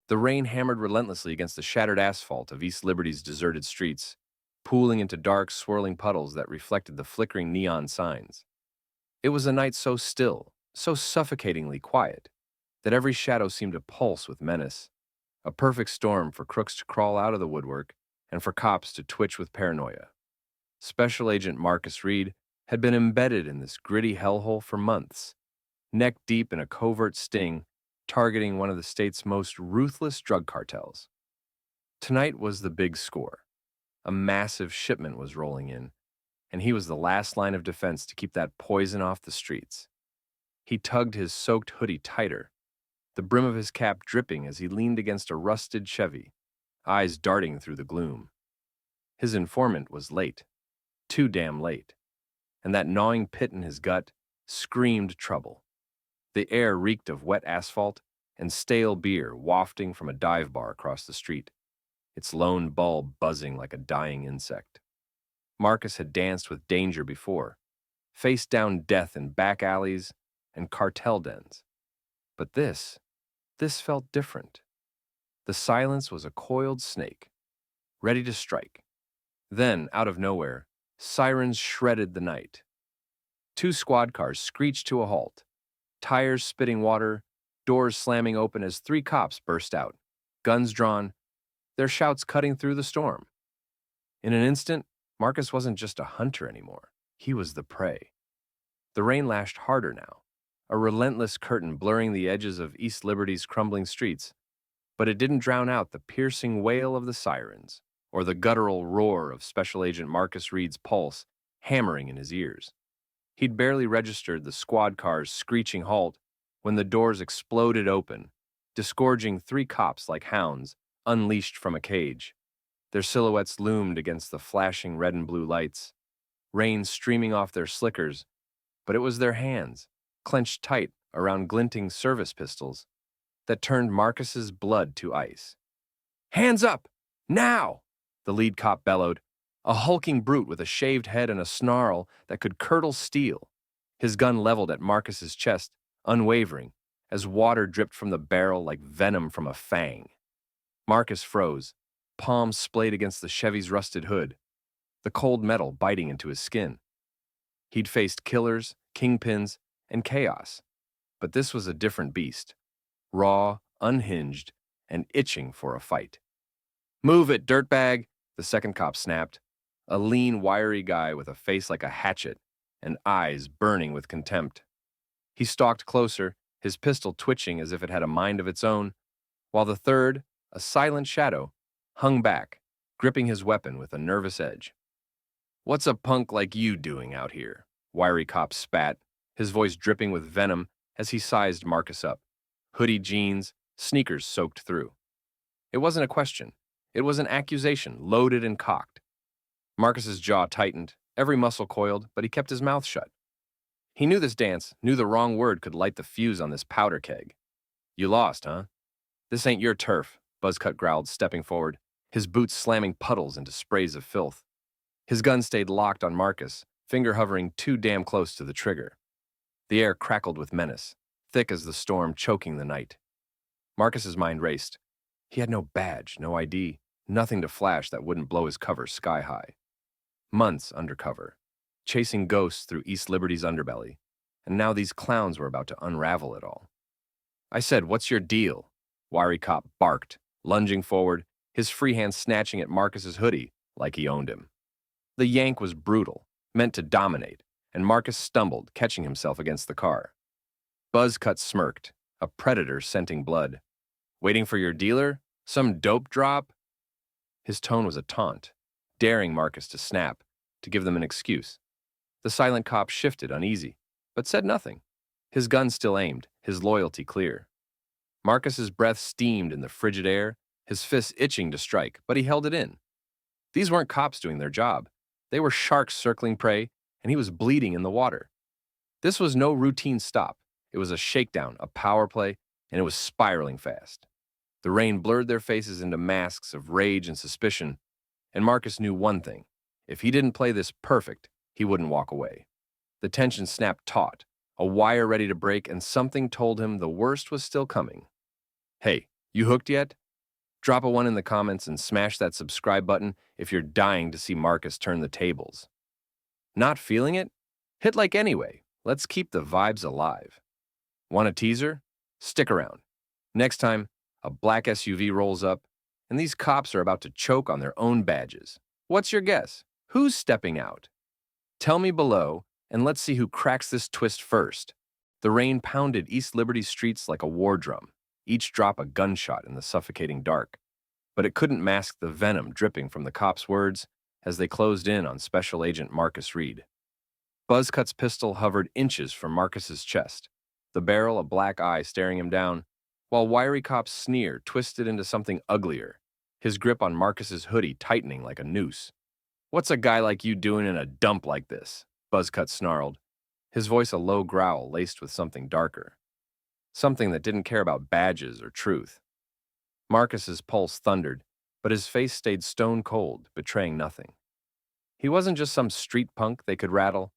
The rain hammered relentlessly against the shattered asphalt of East Liberty's deserted streets, pooling into dark, swirling puddles that reflected the flickering neon signs. It was a night so still, so suffocatingly quiet, that every shadow seemed to pulse with menace, a perfect storm for crooks to crawl out of the woodwork and for cops to twitch with paranoia. Special Agent Marcus Reed had been embedded in this gritty hellhole for months, neck deep in a covert sting targeting one of the state's most ruthless drug cartels. Tonight was the big score. A massive shipment was rolling in, and he was the last line of defense to keep that poison off the streets. He tugged his soaked hoodie tighter, the brim of his cap dripping as he leaned against a rusted Chevy, eyes darting through the gloom. His informant was late, too damn late, and that gnawing pit in his gut screamed trouble. The air reeked of wet asphalt and stale beer wafting from a dive bar across the street, its lone bulb buzzing like a dying insect. Marcus had danced with danger before, faced down death in back alleys and cartel dens. But this felt different. The silence was a coiled snake, ready to strike. Then, out of nowhere, sirens shredded the night. Two squad cars screeched to a halt, tires spitting water, doors slamming open as three cops burst out, guns drawn, their shouts cutting through the storm. In an instant, Marcus wasn't just a hunter anymore. He was the prey. The rain lashed harder now, a relentless curtain blurring the edges of East Liberty's crumbling streets, but it didn't drown out the piercing wail of the sirens or the guttural roar of Special Agent Marcus Reed's pulse hammering in his ears. He'd barely registered the squad car's screeching halt when the doors exploded open, disgorging three cops like hounds unleashed from a cage. Their silhouettes loomed against the flashing red and blue lights, rain streaming off their slickers, but it was their hands, clenched tight around glinting service pistols, that turned Marcus's blood to ice. "Hands up! Now!" the lead cop bellowed, a hulking brute with a shaved head and a snarl that could curdle steel, his gun leveled at Marcus's chest, unwavering, as water dripped from the barrel like venom from a fang. Marcus froze, palms splayed against the Chevy's rusted hood, the cold metal biting into his skin. He'd faced killers, kingpins, and chaos, but this was a different beast, raw, unhinged, and itching for a fight. "Move it, dirtbag!" the second cop snapped, a lean, wiry guy with a face like a hatchet and eyes burning with contempt. He stalked closer, his pistol twitching as if it had a mind of its own, while the third, a silent shadow, hung back, gripping his weapon with a nervous edge. "What's a punk like you doing out here?" Wiry cop spat, his voice dripping with venom as he sized Marcus up. Hoodie jeans, sneakers soaked through. It wasn't a question. It was an accusation, loaded and cocked. Marcus's jaw tightened, every muscle coiled, but he kept his mouth shut. He knew this dance, knew the wrong word could light the fuse on this powder keg. "You lost, huh?" "This ain't your turf," Buzzcut growled, stepping forward, his boots slamming puddles into sprays of filth. His gun stayed locked on Marcus, finger hovering too damn close to the trigger. The air crackled with menace, thick as the storm choking the night. Marcus's mind raced. He had no badge, no ID, nothing to flash that wouldn't blow his cover sky high. Months undercover, chasing ghosts through East Liberty's underbelly, and now these clowns were about to unravel it all. "I said, what's your deal?" Wiry cop barked, lunging forward, his free hand snatching at Marcus's hoodie like he owned him. The yank was brutal, meant to dominate, and Marcus stumbled, catching himself against the car. Buzzcut smirked, a predator scenting blood. "Waiting for your dealer? Some dope drop?" His tone was a taunt, daring Marcus to snap, to give them an excuse. The silent cop shifted, uneasy, but said nothing. His gun still aimed, his loyalty clear. Marcus's breath steamed in the frigid air, his fists itching to strike, but he held it in. These weren't cops doing their job. They were sharks circling prey, and he was bleeding in the water. This was no routine stop. It was a shakedown, a power play, and it was spiraling fast. The rain blurred their faces into masks of rage and suspicion, and Marcus knew one thing. If he didn't play this perfect, he wouldn't walk away. The tension snapped taut, a wire ready to break, and something told him the worst was still coming. "Hey, You hooked yet? Drop a one in the comments and smash that subscribe button if you're dying to see Marcus turn the tables. Not feeling it? Hit like anyway. Let's keep the vibes alive. Want a teaser? Stick around. Next time, a black SUV rolls up, and these cops are about to choke on their own badges. What's your guess? Who's stepping out? Tell me below, and let's see who cracks this twist first. The rain pounded East Liberty streets like a war drum, each drop a gunshot in the suffocating dark. But it couldn't mask the venom dripping from the cops' words as they closed in on Special Agent Marcus Reed. Buzzcut's pistol hovered inches from Marcus's chest, the barrel a black eye staring him down, while Wiry Cop's sneer twisted into something uglier, his grip on Marcus's hoodie tightening like a noose. "What's a guy like you doing in a dump like this?" Buzzcut snarled, his voice a low growl laced with something darker. Something that didn't care about badges or truth. Marcus's pulse thundered, but his face stayed stone cold, betraying nothing. He wasn't just some street punk they could rattle.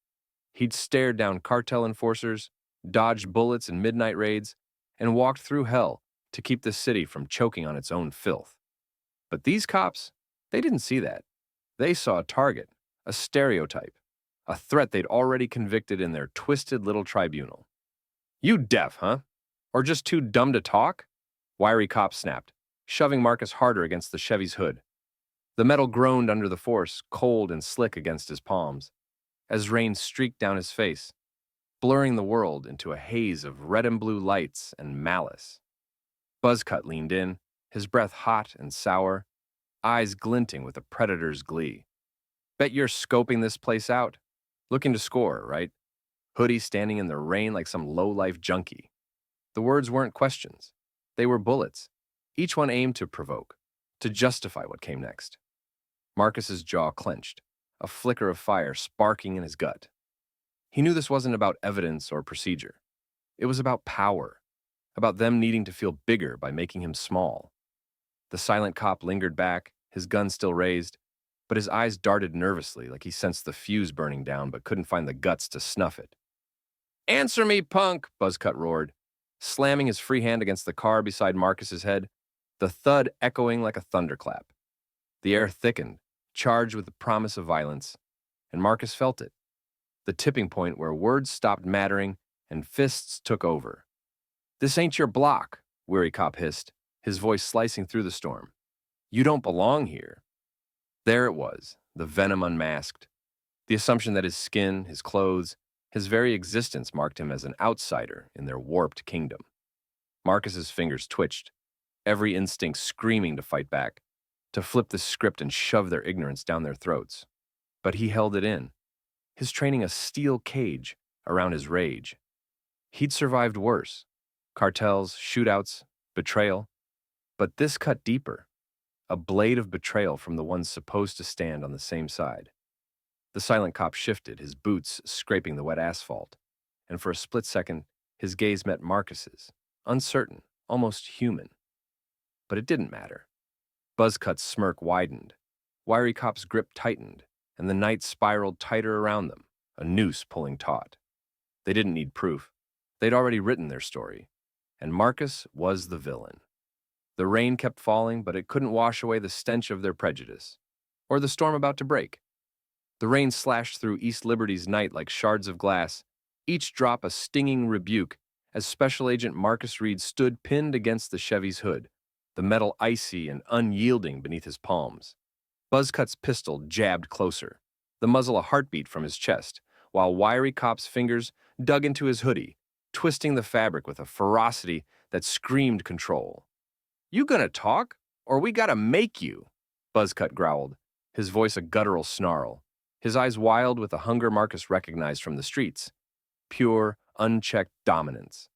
He'd stared down cartel enforcers, dodged bullets in midnight raids, and walked through hell to keep the city from choking on its own filth. But these cops, they didn't see that. They saw a target, a stereotype, a threat they'd already convicted in their twisted little tribunal. "You deaf, huh? Or just too dumb to talk?" Wiry Cop snapped, shoving Marcus harder against the Chevy's hood. The metal groaned under the force, cold and slick against his palms, as rain streaked down his face, blurring the world into a haze of red and blue lights and malice. Buzzcut leaned in, his breath hot and sour, eyes glinting with a predator's glee. "Bet you're scoping this place out. Looking to score, right? Hoodie standing in the rain like some low-life junkie." The words weren't questions. They were bullets, each one aimed to provoke, to justify what came next. Marcus's jaw clenched, a flicker of fire sparking in his gut. He knew this wasn't about evidence or procedure. It was about power, about them needing to feel bigger by making him small. The silent cop lingered back, his gun still raised, but his eyes darted nervously like he sensed the fuse burning down but couldn't find the guts to snuff it. "Answer me, punk!" Buzzcut roared, slamming his free hand against the car beside Marcus's head, the thud echoing like a thunderclap. The air thickened, charged with the promise of violence, and Marcus felt it, the tipping point where words stopped mattering and fists took over. "This ain't your block," Weary Cop hissed, his voice slicing through the storm. "You don't belong here." There it was, the venom unmasked, the assumption that his skin, his clothes, his very existence marked him as an outsider in their warped kingdom. Marcus's fingers twitched, every instinct screaming to fight back, to flip the script and shove their ignorance down their throats. But he held it in, his training a steel cage around his rage. He'd survived worse, cartels, shootouts, betrayal. But this cut deeper, a blade of betrayal from the ones supposed to stand on the same side. The silent cop shifted, his boots scraping the wet asphalt, and for a split second, his gaze met Marcus's, uncertain, almost human. But it didn't matter. Buzzcut's smirk widened, Wiry Cop's grip tightened, and the night spiraled tighter around them, a noose pulling taut. They didn't need proof. They'd already written their story, and Marcus was the villain. The rain kept falling, but it couldn't wash away the stench of their prejudice, or the storm about to break. The rain slashed through East Liberty's night like shards of glass, each drop a stinging rebuke as Special Agent Marcus Reed stood pinned against the Chevy's hood, the metal icy and unyielding beneath his palms. Buzzcut's pistol jabbed closer, the muzzle a heartbeat from his chest, while Wiry Cop's fingers dug into his hoodie, twisting the fabric with a ferocity that screamed control. "You gonna talk, or we gotta make you?" Buzzcut growled, his voice a guttural snarl, his eyes wild with the hunger Marcus recognized from the streets. Pure, unchecked dominance.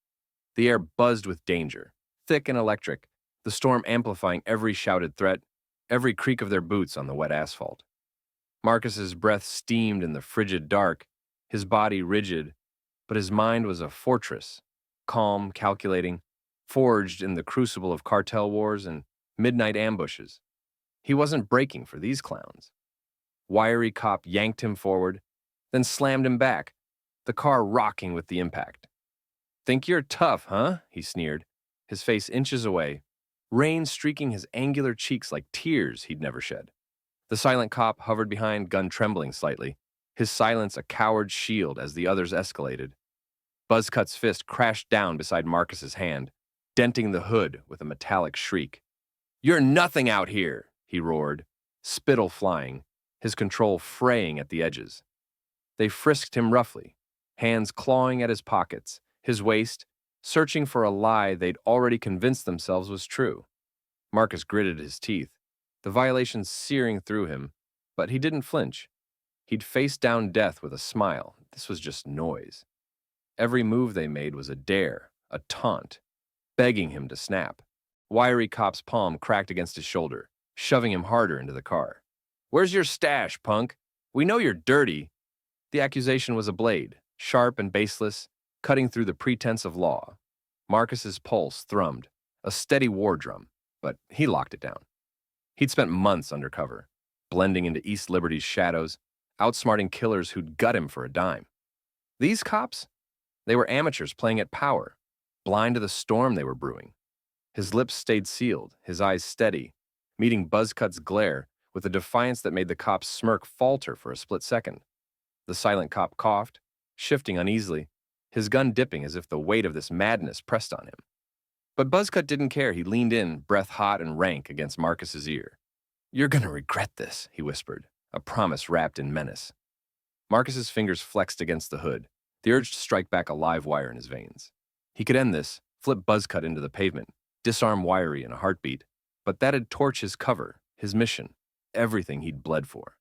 The air buzzed with danger, thick and electric, the storm amplifying every shouted threat, every creak of their boots on the wet asphalt. Marcus's breath steamed in the frigid dark, his body rigid, but his mind was a fortress, calm, calculating, forged in the crucible of cartel wars and midnight ambushes. He wasn't breaking for these clowns. Wiry Cop yanked him forward, then slammed him back, the car rocking with the impact. "Think you're tough, huh?" he sneered, his face inches away, rain streaking his angular cheeks like tears he'd never shed. The silent cop hovered behind, gun trembling slightly, his silence a coward's shield as the others escalated. Buzzcut's fist crashed down beside Marcus's hand, denting the hood with a metallic shriek. "You're nothing out here," he roared, spittle flying, his control fraying at the edges. They frisked him roughly, hands clawing at his pockets, his waist, searching for a lie they'd already convinced themselves was true. Marcus gritted his teeth, the violations searing through him, but he didn't flinch. He'd faced down death with a smile. This was just noise. Every move they made was a dare, a taunt, begging him to snap. Wiry cop's palm cracked against his shoulder, shoving him harder into the car. "Where's your stash, punk? We know you're dirty." The accusation was a blade, sharp and baseless, cutting through the pretense of law. Marcus's pulse thrummed, a steady war drum, but he locked it down. He'd spent months undercover, blending into East Liberty's shadows, outsmarting killers who'd gut him for a dime. These cops? They were amateurs playing at power, blind to the storm they were brewing. His lips stayed sealed, his eyes steady, meeting Buzzcut's glare with a defiance that made the cop's smirk falter for a split second. The silent cop coughed, shifting uneasily, his gun dipping as if the weight of this madness pressed on him. But Buzzcut didn't care. He leaned in, breath hot and rank, against Marcus's ear. "You're gonna regret this," he whispered, a promise wrapped in menace. Marcus's fingers flexed against the hood, the urge to strike back a live wire in his veins. He could end this, flip Buzzcut into the pavement, disarm Wiry in a heartbeat, but that'd torch his cover, his mission, everything he'd bled for.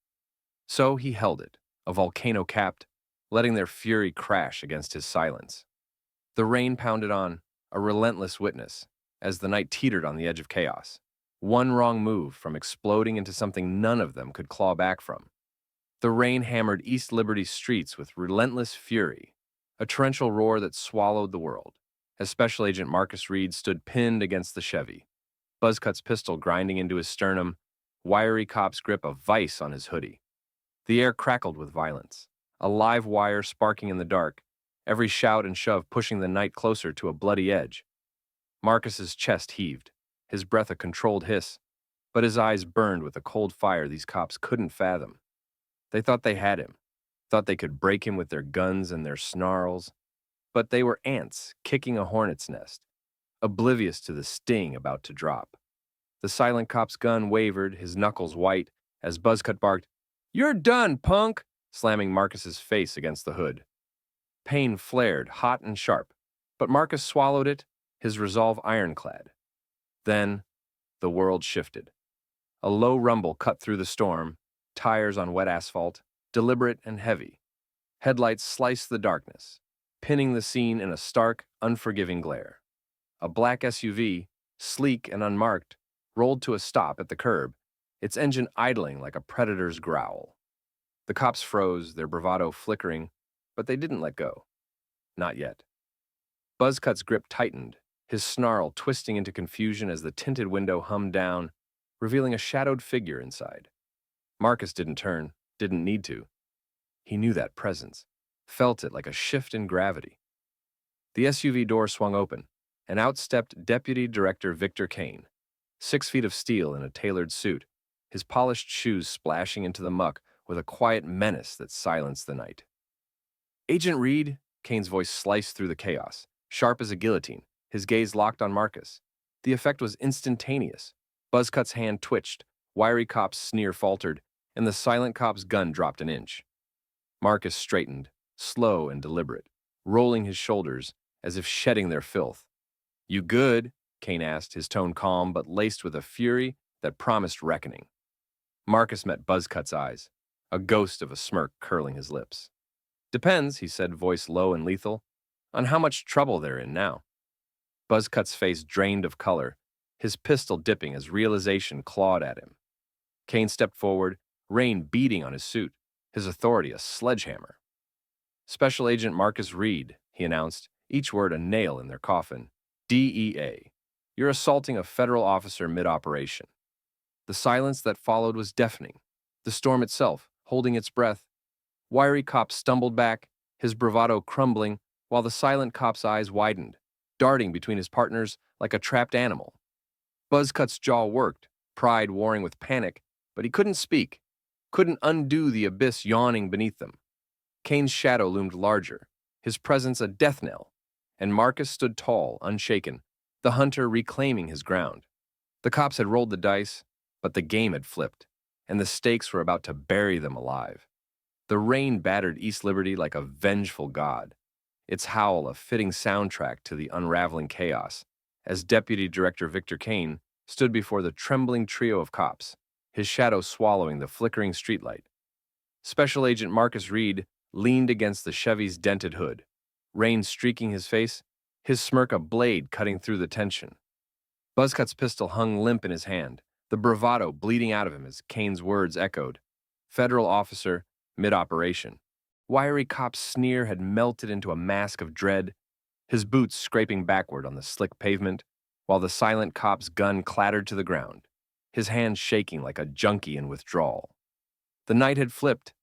So he held it, a volcano capped, letting their fury crash against his silence. The rain pounded on, a relentless witness, as the night teetered on the edge of chaos. One wrong move from exploding into something none of them could claw back from. The rain hammered East Liberty's streets with relentless fury, a torrential roar that swallowed the world, as Special Agent Marcus Reed stood pinned against the Chevy, Buzzcut's pistol grinding into his sternum, Wiry cop's grip a vice on his hoodie. The air crackled with violence, a live wire sparking in the dark, every shout and shove pushing the night closer to a bloody edge. Marcus's chest heaved, his breath a controlled hiss, but his eyes burned with a cold fire these cops couldn't fathom. They thought they had him, thought they could break him with their guns and their snarls, but they were ants kicking a hornet's nest, oblivious to the sting about to drop. The silent cop's gun wavered, his knuckles white, as Buzzcut barked, "You're done, punk!" slamming Marcus's face against the hood. Pain flared, hot and sharp, but Marcus swallowed it, his resolve ironclad. Then, the world shifted. A low rumble cut through the storm, tires on wet asphalt, deliberate and heavy. Headlights sliced the darkness, pinning the scene in a stark, unforgiving glare. A black SUV, sleek and unmarked, rolled to a stop at the curb, its engine idling like a predator's growl. The cops froze, their bravado flickering, but they didn't let go. Not yet. Buzzcut's grip tightened, his snarl twisting into confusion as the tinted window hummed down, revealing a shadowed figure inside. Marcus didn't turn, didn't need to. He knew that presence, felt it like a shift in gravity. The SUV door swung open, and out stepped Deputy Director Victor Kane, 6 feet of steel in a tailored suit, his polished shoes splashing into the muck with a quiet menace that silenced the night. "Agent Reed," Kane's voice sliced through the chaos, sharp as a guillotine, his gaze locked on Marcus. The effect was instantaneous. Buzzcut's hand twitched, Wiry cop's sneer faltered, and the silent cop's gun dropped an inch. Marcus straightened, slow and deliberate, rolling his shoulders as if shedding their filth. "You good?" Kane asked, his tone calm but laced with a fury that promised reckoning. Marcus met Buzzcut's eyes, a ghost of a smirk curling his lips. "Depends," he said, voice low and lethal, "on how much trouble they're in now." Buzzcut's face drained of color, his pistol dipping as realization clawed at him. Kane stepped forward, rain beating on his suit, his authority a sledgehammer. "Special Agent Marcus Reed," he announced, each word a nail in their coffin. "DEA. You're assaulting a federal officer mid-operation." The silence that followed was deafening, the storm itself holding its breath. Wiry cop stumbled back, his bravado crumbling, while the silent cop's eyes widened, darting between his partners like a trapped animal. Buzzcut's jaw worked, pride warring with panic, but he couldn't speak, couldn't undo the abyss yawning beneath them. Kane's shadow loomed larger, his presence a death knell, and Marcus stood tall, unshaken, the hunter reclaiming his ground. The cops had rolled the dice, but the game had flipped, and the stakes were about to bury them alive. The rain battered East Liberty like a vengeful god, its howl a fitting soundtrack to the unraveling chaos, as Deputy Director Victor Kane stood before the trembling trio of cops, his shadow swallowing the flickering streetlight. Special Agent Marcus Reed leaned against the Chevy's dented hood, rain streaking his face, his smirk a blade cutting through the tension. Buzzcut's pistol hung limp in his hand, the bravado bleeding out of him as Kane's words echoed. Federal officer, mid-operation. Wiry cop's sneer had melted into a mask of dread, his boots scraping backward on the slick pavement, while the silent cop's gun clattered to the ground, his hands shaking like a junkie in withdrawal. The night had flipped,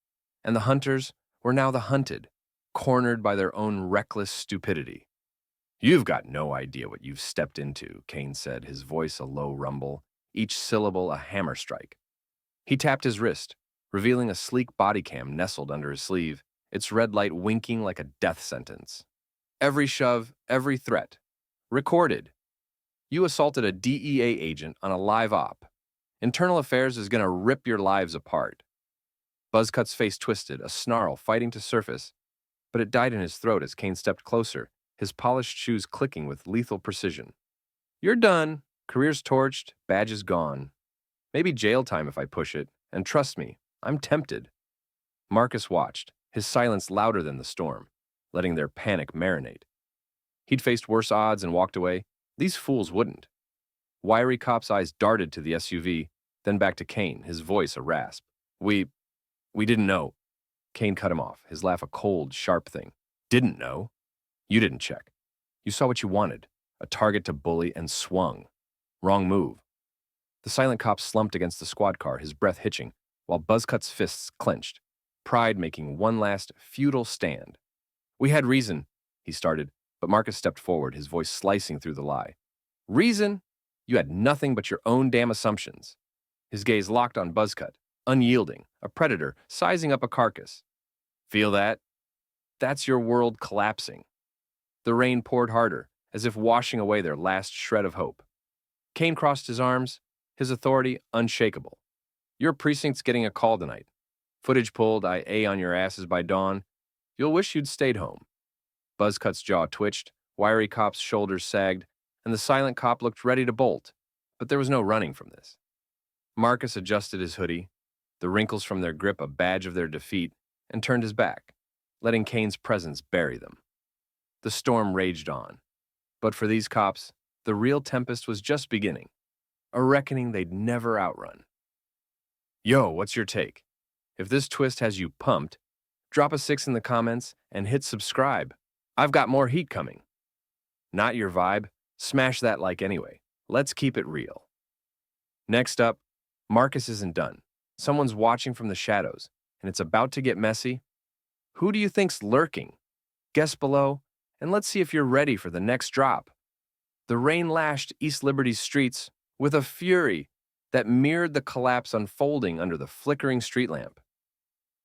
and the hunters were now the hunted, cornered by their own reckless stupidity. "You've got no idea what you've stepped into," Kane said, his voice a low rumble, each syllable a hammer strike. He tapped his wrist, revealing a sleek body cam nestled under his sleeve, its red light winking like a death sentence. Every shove, every threat. Recorded. You assaulted a DEA agent on a live op. Internal Affairs is going to rip your lives apart. Buzzcut's face twisted, a snarl fighting to surface, but it died in his throat as Kane stepped closer, his polished shoes clicking with lethal precision. "You're done. Career's torched, badges gone. Maybe jail time if I push it, and trust me, I'm tempted." Marcus watched, his silence louder than the storm, letting their panic marinate. He'd faced worse odds and walked away. These fools wouldn't. Wiry cop's eyes darted to the SUV, then back to Kane, his voice a rasp. We didn't know." Kane cut him off, his laugh a cold, sharp thing. "Didn't know? You didn't check. You saw what you wanted, a target to bully, and swung. Wrong move." The silent cop slumped against the squad car, his breath hitching, while Buzzcut's fists clenched, pride making one last, futile stand. "We had reason," he started, but Marcus stepped forward, his voice slicing through the lie. "Reason? You had nothing but your own damn assumptions." His gaze locked on Buzzcut, unyielding, a predator sizing up a carcass. "Feel that? That's your world collapsing." The rain poured harder, as if washing away their last shred of hope. Kane crossed his arms, his authority unshakable. "Your precinct's getting a call tonight. Footage pulled, IA on your asses by dawn. You'll wish you'd stayed home." Buzzcut's jaw twitched, wiry cop's shoulders sagged, and the silent cop looked ready to bolt, but there was no running from this. Marcus adjusted his hoodie, the wrinkles from their grip a badge of their defeat, and turned his back, letting Kane's presence bury them. The storm raged on, but for these cops, the real tempest was just beginning, a reckoning they'd never outrun. Yo, what's your take? If this twist has you pumped, drop a 6 in the comments and hit subscribe. I've got more heat coming. Not your vibe? Smash that like anyway. Let's keep it real. Next up, Marcus isn't done. Someone's watching from the shadows, and it's about to get messy. Who do you think's lurking? Guess below, and let's see if you're ready for the next drop. The rain lashed East Liberty's streets with a fury that mirrored the collapse unfolding under the flickering street lamp.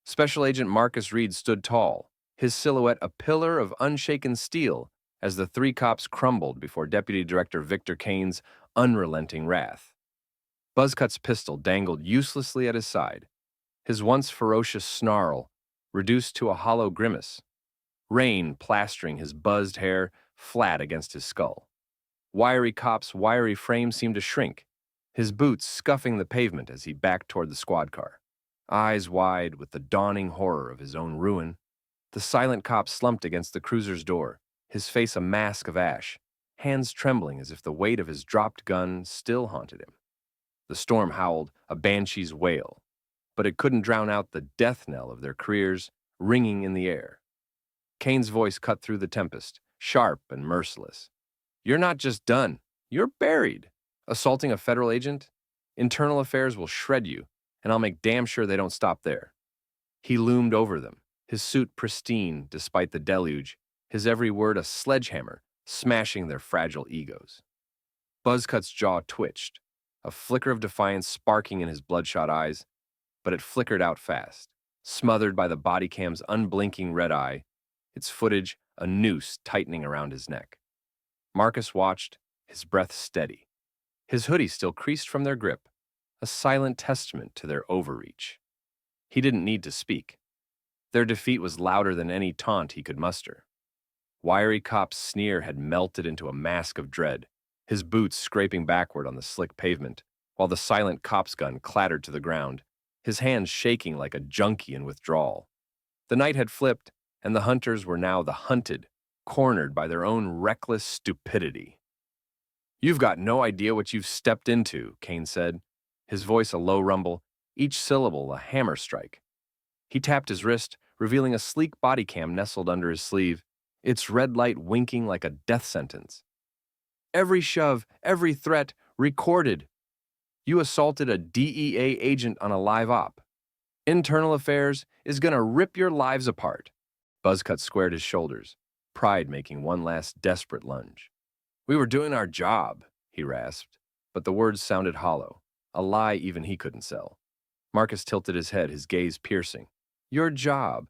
Special Agent Marcus Reed stood tall, his silhouette a pillar of unshaken steel as the three cops crumbled before Deputy Director Victor Kane's unrelenting wrath. Buzzcut's pistol dangled uselessly at his side, his once ferocious snarl reduced to a hollow grimace, rain plastering his buzzed hair flat against his skull. Wiry cop's wiry frame seemed to shrink, his boots scuffing the pavement as he backed toward the squad car. Eyes wide with the dawning horror of his own ruin, the silent cop slumped against the cruiser's door, his face a mask of ash, hands trembling as if the weight of his dropped gun still haunted him. The storm howled, a banshee's wail, but it couldn't drown out the death knell of their careers ringing in the air. Kane's voice cut through the tempest, sharp and merciless. You're not just done, you're buried. Assaulting a federal agent? Internal Affairs will shred you, and I'll make damn sure they don't stop there. He loomed over them, his suit pristine despite the deluge, his every word a sledgehammer, smashing their fragile egos. Buzzcut's jaw twitched, a flicker of defiance sparking in his bloodshot eyes, but it flickered out fast, smothered by the body cam's unblinking red eye, its footage a noose tightening around his neck. Marcus watched, his breath steady, his hoodie still creased from their grip, a silent testament to their overreach. He didn't need to speak. Their defeat was louder than any taunt he could muster. Wiry Cop's sneer had melted into a mask of dread, his boots scraping backward on the slick pavement, while the silent cop's gun clattered to the ground, his hands shaking like a junkie in withdrawal. The night had flipped, and the hunters were now the hunted, cornered by their own reckless stupidity. "You've got no idea what you've stepped into," Kane said, his voice a low rumble, each syllable a hammer strike. He tapped his wrist, revealing a sleek body cam nestled under his sleeve, its red light winking like a death sentence. "Every shove, every threat, recorded. You assaulted a DEA agent on a live op. Internal Affairs is gonna rip your lives apart." Buzzcut squared his shoulders, pride making one last desperate lunge. "We were doing our job," he rasped, but the words sounded hollow, a lie even he couldn't sell. Marcus tilted his head, his gaze piercing. "Your job?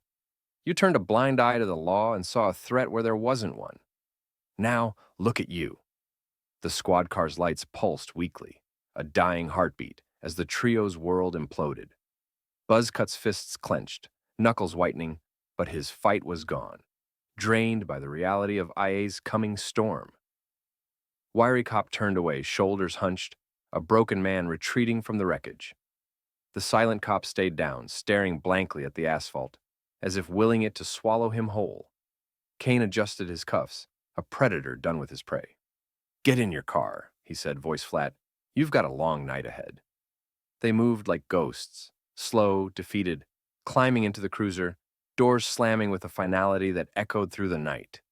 You turned a blind eye to the law and saw a threat where there wasn't one. Now, look at you." The squad car's lights pulsed weakly, a dying heartbeat, as the trio's world imploded. Buzzcut's fists clenched, knuckles whitening, but his fight was gone, drained by the reality of IA's coming storm. Wiry Cop turned away, shoulders hunched, a broken man retreating from the wreckage. The silent cop stayed down, staring blankly at the asphalt, as if willing it to swallow him whole. Kane adjusted his cuffs, a predator done with his prey. "Get in your car," he said, voice flat. "You've got a long night ahead." They moved like ghosts, slow, defeated, climbing into the cruiser, doors slamming with a finality that echoed through the night.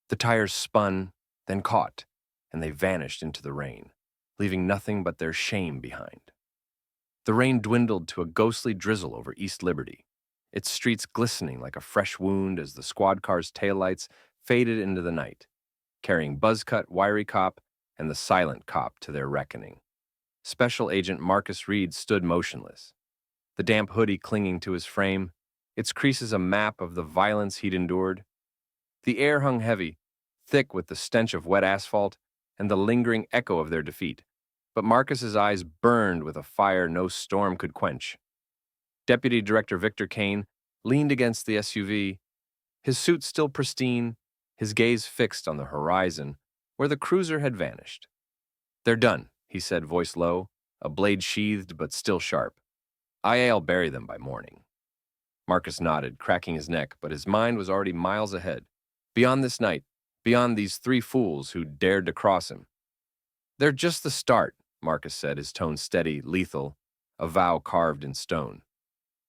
The tires spun, then caught, and they vanished into the rain, leaving nothing but their shame behind. The rain dwindled to a ghostly drizzle over East Liberty, its streets glistening like a fresh wound as the squad car's taillights faded into the night, carrying Buzzcut, Wiry Cop, and the silent cop to their reckoning. Special Agent Marcus Reed stood motionless, the damp hoodie clinging to his frame, its creases a map of the violence he'd endured. The air hung heavy, thick with the stench of wet asphalt and the lingering echo of their defeat, but Marcus's eyes burned with a fire no storm could quench. Deputy Director Victor Kane leaned against the SUV, his suit still pristine, his gaze fixed on the horizon where the cruiser had vanished. "They're done," he said, voice low, a blade sheathed but still sharp. "I'll bury them by morning." Marcus nodded, cracking his neck, but his mind was already miles ahead. Beyond this night, beyond these three fools who dared to cross him. "They're just the start," Marcus said, his tone steady, lethal, a vow carved in stone.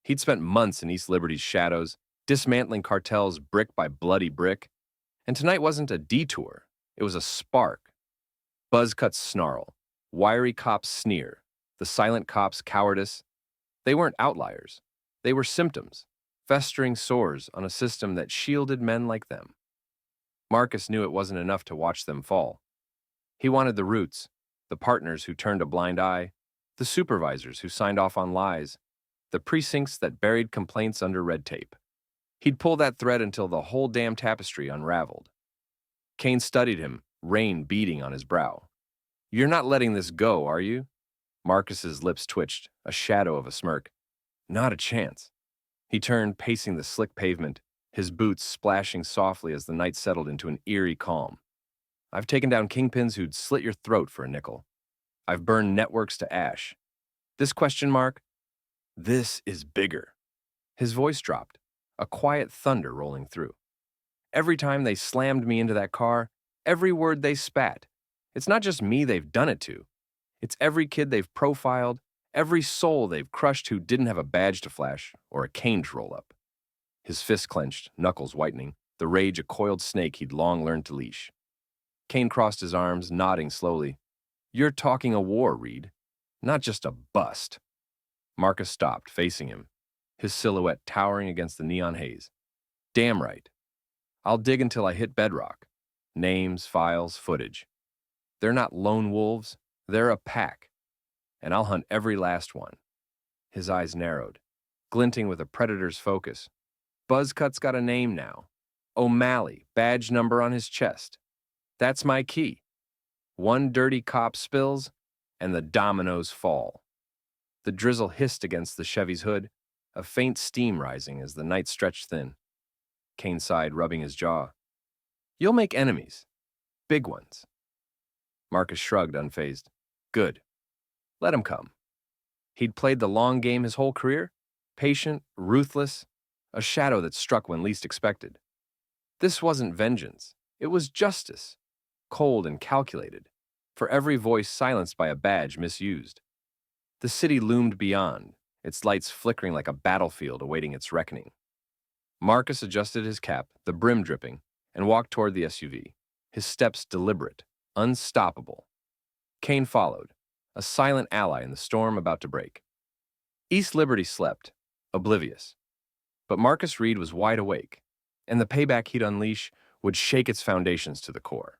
He'd spent months in East Liberty's shadows, dismantling cartels brick by bloody brick, and tonight wasn't a detour, it was a spark. Buzzcut's snarl, Wiry Cop's sneer, the silent cop's cowardice, they weren't outliers. They were symptoms, festering sores on a system that shielded men like them. Marcus knew it wasn't enough to watch them fall. He wanted the roots, the partners who turned a blind eye, the supervisors who signed off on lies, the precincts that buried complaints under red tape. He'd pull that thread until the whole damn tapestry unraveled. Kane studied him, rain beating on his brow. "You're not letting this go, are you?" Marcus's lips twitched, a shadow of a smirk. "Not a chance." He turned, pacing the slick pavement, his boots splashing softly as the night settled into an eerie calm. "I've taken down kingpins who'd slit your throat for a nickel. I've burned networks to ash. This question mark? This is bigger." His voice dropped, a quiet thunder rolling through. "Every time they slammed me into that car, every word they spat, it's not just me they've done it to. It's every kid they've profiled, every soul they've crushed who didn't have a badge to flash or a cane to roll up." His fist clenched, knuckles whitening, the rage a coiled snake he'd long learned to leash. Kane crossed his arms, nodding slowly. "You're talking a war, Reed, not just a bust." Marcus stopped, facing him, his silhouette towering against the neon haze. "Damn right. I'll dig until I hit bedrock. Names, files, footage. They're not lone wolves. They're a pack, and I'll hunt every last one. His eyes narrowed, glinting with a predator's focus. Buzzcut's got a name now. O'Malley, badge number on his chest. That's my key. One dirty cop spills, and the dominoes fall. The drizzle hissed against the Chevy's hood, a faint steam rising as the night stretched thin. Kane sighed, rubbing his jaw. You'll make enemies. Big ones. Marcus shrugged, unfazed. Good. Let him come. He'd played the long game his whole career, patient, ruthless, a shadow that struck when least expected. This wasn't vengeance. It was justice, cold and calculated, for every voice silenced by a badge misused. The city loomed beyond, its lights flickering like a battlefield awaiting its reckoning. Marcus adjusted his cap, the brim dripping, and walked toward the SUV, his steps deliberate, unstoppable. Kane followed, a silent ally in the storm about to break. East Liberty slept, oblivious. But Marcus Reed was wide awake, and the payback he'd unleash would shake its foundations to the core.